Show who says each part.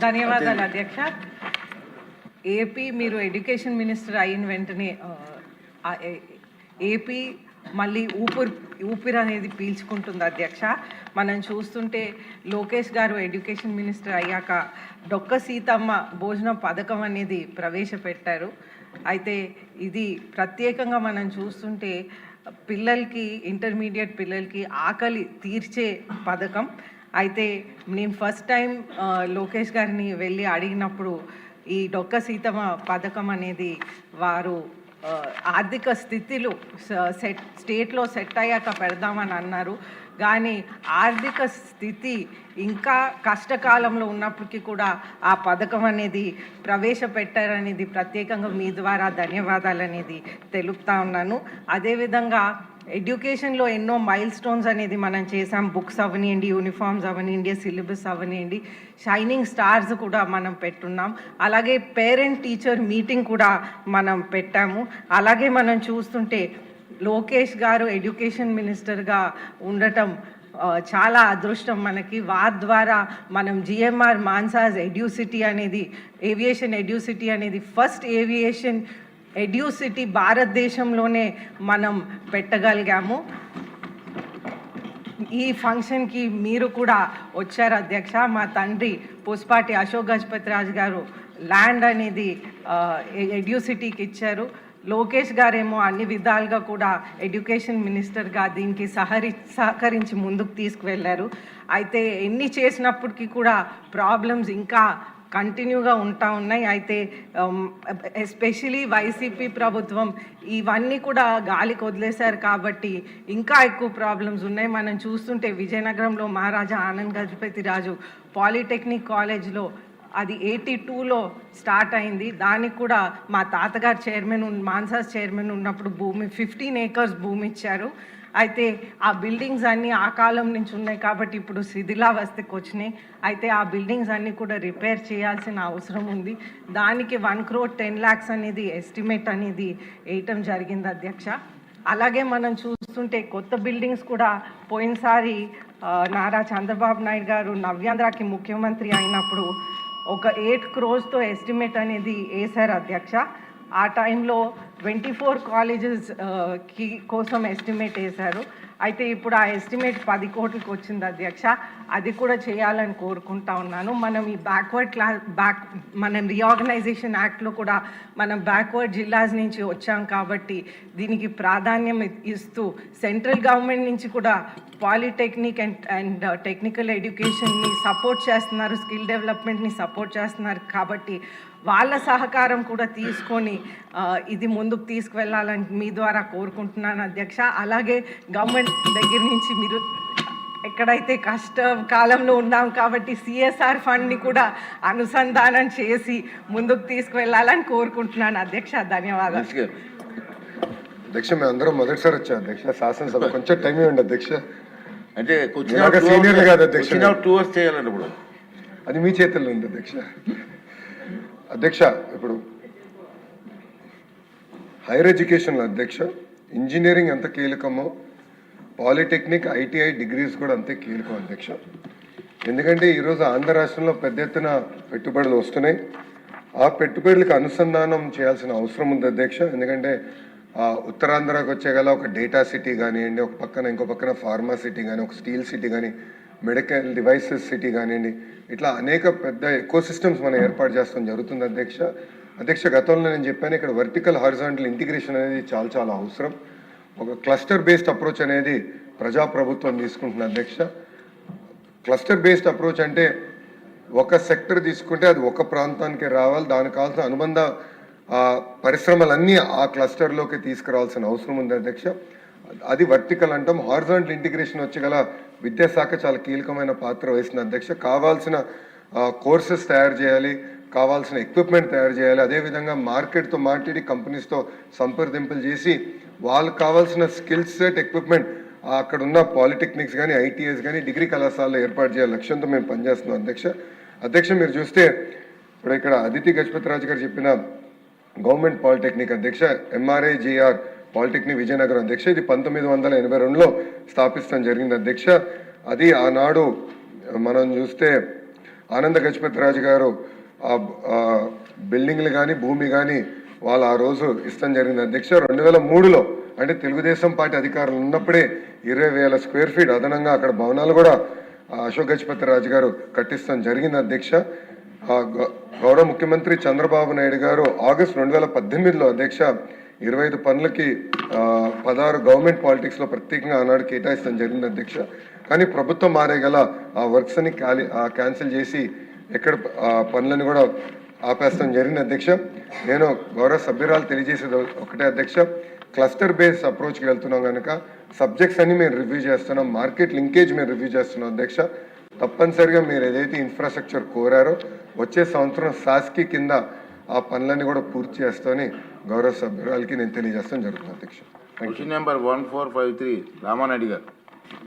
Speaker 1: ధన్యవాదాలు అధ్యక్ష. ఏపీ మీరు ఎడ్యుకేషన్ మినిస్టర్ అయిన వెంటనే ఏపీ మళ్ళీ ఊపిరి అనేది పీల్చుకుంటుంది అధ్యక్ష. మనం చూస్తుంటే లోకేష్ గారు ఎడ్యుకేషన్ మినిస్టర్ అయ్యాక డొక్క సీతమ్మ భోజనం పథకం అనేది ప్రవేశపెట్టారు. అయితే ఇది ప్రత్యేకంగా మనం చూస్తుంటే పిల్లలకి, ఇంటర్మీడియట్ పిల్లలకి ఆకలి తీర్చే పథకం. అయితే నేను ఫస్ట్ టైం లోకేష్ గారిని వెళ్ళి అడిగినప్పుడు ఈ డొక్క సీతమ్మ పథకం అనేది వారు ఆర్థిక స్థితిలో స్టేట్లో సెట్ అయ్యాక పెడదామని అన్నారు. కానీ ఆర్థిక స్థితి ఇంకా కష్టకాలంలో ఉన్నప్పటికీ కూడా ఆ పథకం అనేది ప్రవేశపెట్టారనేది ప్రత్యేకంగా మీ ద్వారా ధన్యవాదాలు అనేది తెలుపుతా ఉన్నాను. అదేవిధంగా ఎడ్యుకేషన్లో ఎన్నో మైల్ స్టోన్స్ అనేది మనం చేసాం. బుక్స్ అవనివ్వండి, యూనిఫామ్స్ అవనివ్వండి, సిలబస్ అవనివ్వండి, షైనింగ్ స్టార్స్ కూడా మనం పెట్టున్నాం. అలాగే పేరెంట్ టీచర్ మీటింగ్ కూడా మనం పెట్టాము. అలాగే మనం చూస్తుంటే లోకేష్ గారు ఎడ్యుకేషన్ మినిస్టర్గా ఉండటం చాలా అదృష్టం మనకి. వారి ద్వారా మనం జిఎంఆర్ మాన్సాస్ ఎడ్యూసిటీ అనేది, ఏవియేషన్ ఎడ్యూసిటీ అనేది ఫస్ట్ ఏవియేషన్ ఎడ్యూసిటీ భారతదేశంలోనే మనం పెట్టగలిగాము. ఈ ఫంక్షన్కి మీరు కూడా వచ్చారు అధ్యక్ష. మా తండ్రి పూసపాటి అశోక్ గజపతి రాజు గారు ల్యాండ్ అనేది ఎడ్యూసిటీకి ఇచ్చారు. లోకేష్ గారేమో అన్ని విధాలుగా కూడా ఎడ్యుకేషన్ మినిస్టర్గా దీనికి సహకరించి ముందుకు తీసుకువెళ్ళారు. అయితే ఎన్ని చేసినప్పటికీ కూడా ప్రాబ్లమ్స్ ఇంకా కంటిన్యూగా ఉంటా ఉన్నాయి. అయితే ఎస్పెషలీ వైసీపీ ప్రభుత్వం ఇవన్నీ కూడా గాలికి వదిలేశారు కాబట్టి ఇంకా ఎక్కువ ప్రాబ్లమ్స్ ఉన్నాయి. మనం చూస్తుంటే విజయనగరంలో మహారాజా ఆనంద్ గజపతి రాజు పాలిటెక్నిక్ కాలేజ్లో అది 82లో స్టార్ట్ అయింది. దానికి కూడా మా తాతగారు మాన్సాస్ చైర్మన్ ఉన్నప్పుడు 15 acres భూమి ఇచ్చారు. అయితే ఆ బిల్డింగ్స్ అన్నీ ఆ కాలం నుంచి ఉన్నాయి కాబట్టి ఇప్పుడు శిథిలావస్థకి వచ్చినాయి. అయితే ఆ బిల్డింగ్స్ అన్నీ కూడా రిపేర్ చేయాల్సిన అవసరం ఉంది. దానికి 1 crore 10 lakhs అనేది ఎస్టిమేట్ అనేది వేయటం జరిగింది అధ్యక్ష. అలాగే మనం చూస్తుంటే కొత్త బిల్డింగ్స్ కూడా పోయినసారి నారా చంద్రబాబు నాయుడు గారు నవ్యాంధ్రకి ముఖ్యమంత్రి అయినప్పుడు ఒక 8 crores ఎస్టిమేట్ అనేది వేశారు అధ్యక్ష. ఆ టైంలో 24 colleges కోసం ఎస్టిమేట్ వేశారు. అయితే ఇప్పుడు ఆ ఎస్టిమేట్ 10 కోట్లకు వచ్చింది అధ్యక్ష. అది కూడా చేయాలని కోరుకుంటా ఉన్నాను. మనం ఈ మనం రీఆర్గనైజేషన్ యాక్ట్లో కూడా మనం బ్యాక్వర్డ్ జిల్లాస్ నుంచి వచ్చాం కాబట్టి దీనికి ప్రాధాన్యం ఇస్తూ సెంట్రల్ గవర్నమెంట్ నుంచి కూడా పాలిటెక్నిక్ అండ్ టెక్నికల్ ఎడ్యుకేషన్ని సపోర్ట్ చేస్తున్నారు, స్కిల్ డెవలప్మెంట్ని సపోర్ట్ చేస్తున్నారు కాబట్టి వాళ్ళ సహకారం కూడా తీసుకొని ఇది ముందుకు తీసుకువెళ్ళాలని మీ ద్వారా కోరుకుంటున్నాను అధ్యక్ష. అలాగే గవర్నమెంట్ దగ్గర నుంచి మీరు ఎక్కడైతే కష్టకాలంలో ఉన్నాం కాబట్టి సిఎస్ఆర్ ఫండ్ని కూడా అనుసంధానం చేసి ముందుకు తీసుకువెళ్ళాలని కోరుకుంటున్నాను అధ్యక్ష. ధన్యవాదాలు
Speaker 2: అధ్యక్ష. మేము అందరం మొదటిసారి వచ్చాం అధ్యక్ష శాసనసభ. కొంచెం టైం ఇవ్వండి అధ్యక్ష.
Speaker 3: అంటే
Speaker 2: సీనియర్ కాదు అధ్యక్ష,
Speaker 3: టూర్స్ చేయాలండి. ఇప్పుడు
Speaker 2: అది మీ చేతుల్లో ఉంది అధ్యక్ష. అధ్యక్ష, ఇప్పుడు హైయర్ ఎడ్యుకేషన్లో అధ్యక్ష ఇంజనీరింగ్ ఎంత కీలకమో పాలిటెక్నిక్, ఐటీఐ డిగ్రీస్ కూడా అంతే కీలకం అధ్యక్ష. ఎందుకంటే ఈరోజు ఆంధ్ర రాష్ట్రంలో పెద్ద ఎత్తున పెట్టుబడులు వస్తున్నాయి. ఆ పెట్టుబడులకు అనుసంధానం చేయాల్సిన అవసరం ఉంది అధ్యక్ష. ఎందుకంటే ఉత్తరాంధ్రకు వచ్చేగల ఒక డేటా సిటీ కానివ్వండి, ఒక పక్కన ఇంకో పక్కన ఫార్మా సిటీ కానీ, ఒక స్టీల్ సిటీ కానీ, మెడికల్ డివైసెస్ సిటీ కానివ్వండి, ఇట్లా అనేక పెద్ద ఎకో సిస్టమ్స్ మనం ఏర్పాటు చేస్తాం జరుగుతుంది అధ్యక్ష. గతంలో నేను చెప్పాను, ఇక్కడ వర్టికల్ హారిజాంటల్ ఇంటిగ్రేషన్ అనేది చాలా అవసరం. ఒక క్లస్టర్ బేస్డ్ అప్రోచ్ అనేది ప్రజాప్రభుత్వం తీసుకుంటుంది అధ్యక్ష. క్లస్టర్ బేస్డ్ అప్రోచ్ అంటే ఒక సెక్టర్ తీసుకుంటే అది ఒక ప్రాంతానికి రావాలి, దానికి కావాల్సిన అనుబంధ పరిశ్రమలన్నీ ఆ క్లస్టర్లోకి తీసుకురావాల్సిన అవసరం ఉంది అధ్యక్ష. అది వర్టికల్ అంటాం. హారిజాంటల్ ఇంటిగ్రేషన్ వచ్చగల విద్యాశాఖ చాలా కీలకమైన పాత్ర వహిస్తుంది అధ్యక్ష. కావాల్సిన కోర్సెస్ తయారు చేయాలి, కావాల్సిన ఎక్విప్మెంట్ తయారు చేయాలి. అదేవిధంగా మార్కెట్తో మాట్లాడి కంపెనీస్తో సంప్రదింపులు చేసి వాళ్ళకి కావాల్సిన స్కిల్ సెట్, ఎక్విప్మెంట్ అక్కడ ఉన్న పాలిటెక్నిక్స్ కానీ, ఐటీఎస్ కానీ, డిగ్రీ కళాశాలలో ఏర్పాటు చేయాలి లక్ష్యంతో మేము పనిచేస్తున్నాం అధ్యక్ష. మీరు చూస్తే ఇప్పుడు ఇక్కడ అదితి గజపతి రాజు గారు చెప్పిన గవర్నమెంట్ పాలిటెక్నిక్ అధ్యక్ష, ఎంఆర్ఐజిఆర్ పాలిటెక్నిక్ విజయనగరం అధ్యక్ష, ఇది 1982లో స్థాపించడం జరిగింది అధ్యక్ష. అది ఆనాడు మనం చూస్తే ఆనంద గజపతిరాజు గారు ఆ బిల్డింగ్లు కానీ భూమి కానీ వాళ్ళు ఆ రోజు ఇష్టం జరిగింది అధ్యక్ష. 2003లో అంటే తెలుగుదేశం పార్టీ అధికారులు ఉన్నప్పుడే 20,000 స్క్వేర్ ఫీట్ అదనంగా అక్కడ భవనాలు కూడా అశోక్ గజపతిరాజు గారు కట్టిస్తాం జరిగింది అధ్యక్ష. గౌరవ ముఖ్యమంత్రి చంద్రబాబు నాయుడు గారు ఆగస్టు 2018లో అధ్యక్ష 25 పనులకి 16 గవర్నమెంట్ పాలిటిక్స్లో ప్రత్యేకంగా ఆనాడు కేటాయిస్తాం జరిగింది అధ్యక్ష. కానీ ప్రభుత్వం మారే గల ఆ వర్క్స్ అని క్యాన్సిల్ చేసి ఎక్కడ పనులను కూడా ఆపేస్తాం జరిగింది అధ్యక్ష. నేను గౌరవ సభ్యురాలు తెలియజేసేది ఒకటే అధ్యక్ష, క్లస్టర్ బేస్ అప్రోచ్కి వెళ్తున్నాం కనుక సబ్జెక్ట్స్ అన్ని మేము రివ్యూ చేస్తున్నాం, మార్కెట్ లింకేజ్ మేము రివ్యూ చేస్తున్నాం అధ్యక్ష. తప్పనిసరిగా మీరు ఏదైతే ఇన్ఫ్రాస్ట్రక్చర్ కోరారో వచ్చే సంవత్సరం శాస్కి కింద ఆ పనులన్నీ కూడా పూర్తి చేస్తామని గౌరవ సభ్యురాలకి నేను తెలియజేస్తాం జరుగుతుంది అధ్యక్ష.
Speaker 3: క్వశ్చన్ నెంబర్ 1453 రామానాయుడు గారు.